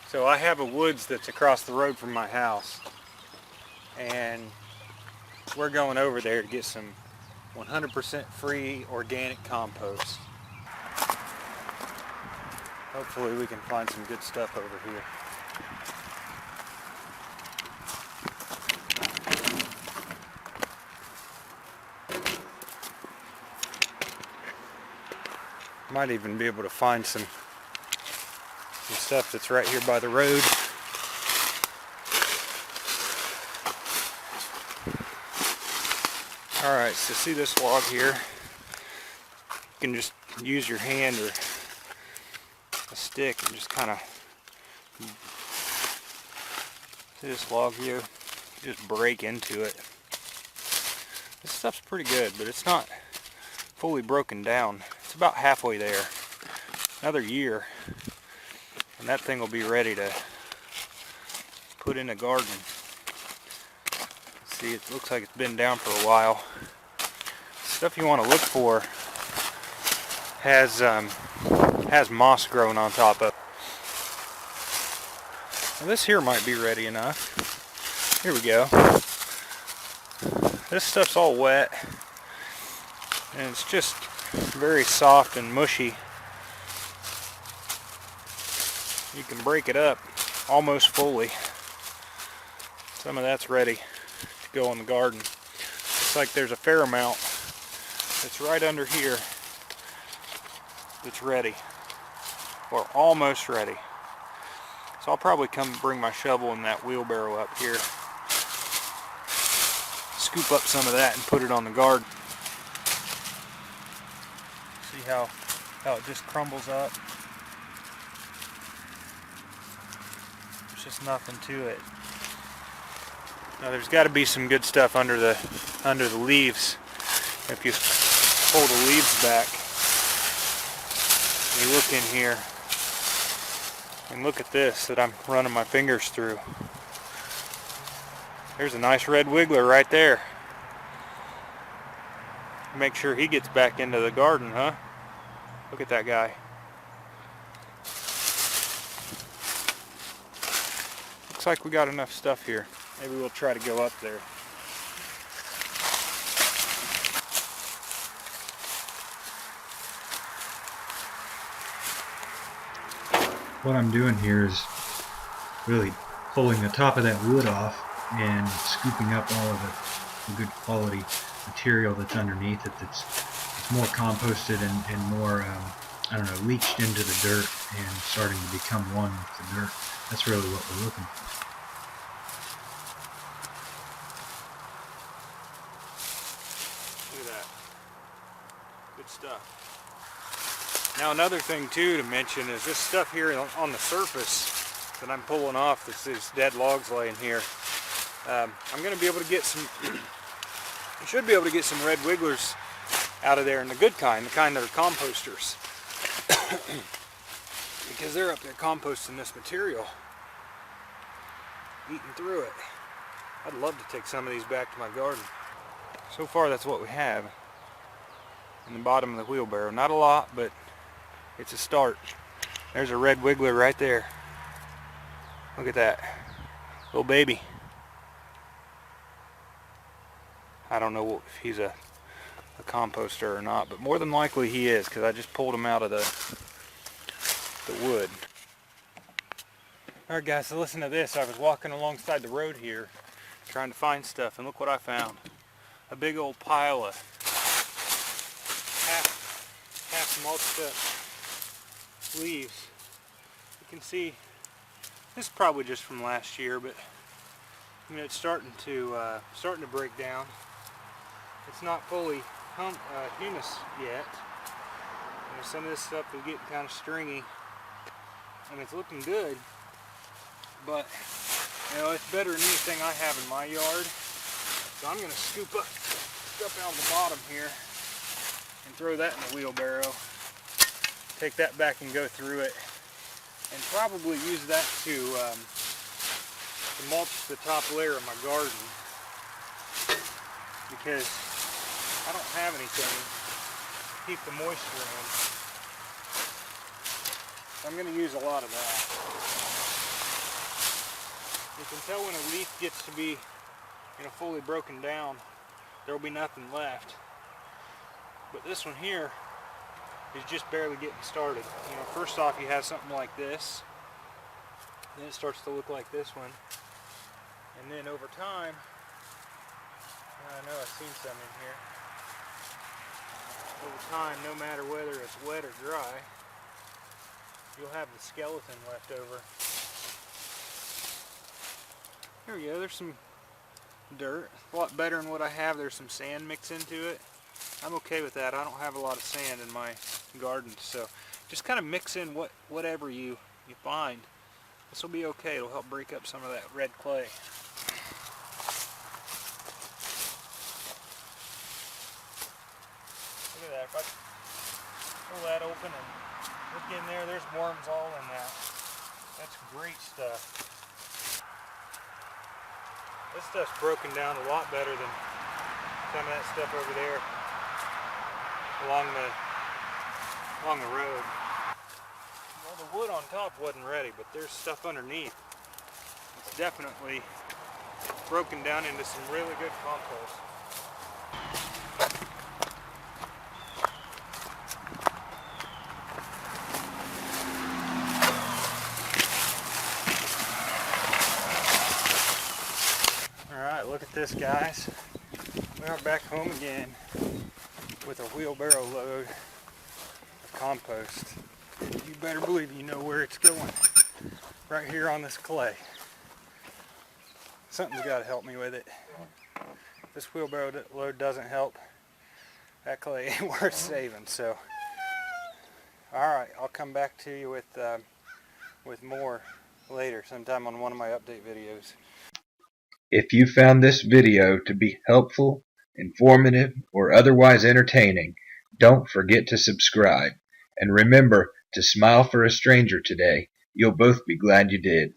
So I have a woods that's across the road from my house, and we're going over there to get some 100% free organic compost. Hopefully we can find some good stuff over here. Might even be able to find some stuff that's right here by the road. Alright, so see this log here? You can just use your hand or a stick and just kind of, see this log here? Just break into it. This stuff's pretty good, but it's not fully broken down. It's about halfway there. Another year, and that thing will be ready to put in a garden. See, it looks like it's been down for a while. Stuff you want to look for has moss growing on top of it. Now this here might be ready enough. Here we go. This stuff's all wet, and it's just very soft and mushy. You can break it up almost fully. Some of that's ready to go in the garden. Looks like there's a fair amount that's right under here that's ready, or almost ready. So I'll probably come bring my shovel and that wheelbarrow up here, scoop up some of that and put it on the garden. See how it just crumbles up. There's just nothing to it. Now there's got to be some good stuff under the leaves. If you pull the leaves back, you look in here and look at this that I'm running my fingers through. There's a nice red wiggler right there. Make sure he gets back into the garden, huh? Look at that guy. Looks like we got enough stuff here. Maybe we'll try to go up there. What I'm doing here is really pulling the top of that wood off and scooping up all of the good quality material that's underneath it, that's more composted and more, I don't know, leached into the dirt and starting to become one with the dirt. That's really what we're looking for. Look at that. Good stuff. Now another thing too to mention is this stuff here on the surface that I'm pulling off, these dead logs laying here. I'm going to be able to get some, you should be able to get some red wigglers out of there, and the good kind, the kind that are composters. Because they're up there composting this material, eating through it. I'd love to take some of these back to my garden. So far that's what we have in the bottom of the wheelbarrow. Not a lot, but it's a start. There's a red wiggler right there. Look at that. Little baby. I don't know if he's a composter or not, but more than likely he is, because I just pulled him out of the wood. Alright guys, so listen to this. I was walking alongside the road here trying to find stuff, and look what I found. A big old pile of half mulched up leaves. You can see this is probably just from last year, but you know, it's starting to break down. It's not fully humus yet. You know, some of this stuff is getting kind of stringy, and it's looking good, but you know, it's better than anything I have in my yard. So I'm going to scoop up out of the bottom here and throw that in the wheelbarrow. Take that back and go through it, and probably use that to mulch the top layer of my garden, because I don't have anything to keep the moisture in. So I'm going to use a lot of that. You can tell when a leaf gets to be, fully broken down, there will be nothing left. But this one here is just barely getting started. First off, you have something like this. Then it starts to look like this one. And then over time, I know I've seen some in here. Over time, no matter whether it's wet or dry, you'll have the skeleton left over. Here we go, there's some dirt. A lot better than what I have. There's some sand mixed into it. I'm okay with that. I don't have a lot of sand in my garden, so just kind of mix in whatever you find. This will be okay. It'll help break up some of that red clay. Look at that. If I pull that open and look in there, there's worms all in that. That's great stuff. This stuff's broken down a lot better than some of that stuff over there along the road. Well, the wood on top wasn't ready, but there's stuff underneath. It's definitely broken down into some really good compost. Alright, look at this, guys. We are back home again with a wheelbarrow load of compost. You better believe you know where it's going. Right here on this clay. Something's got to help me with it. If this wheelbarrow load doesn't help, that clay ain't worth saving. So, alright, I'll come back to you with more later, sometime on one of my update videos. If you found this video to be helpful, informative, or otherwise entertaining, don't forget to subscribe. And remember to smile for a stranger today. You'll both be glad you did.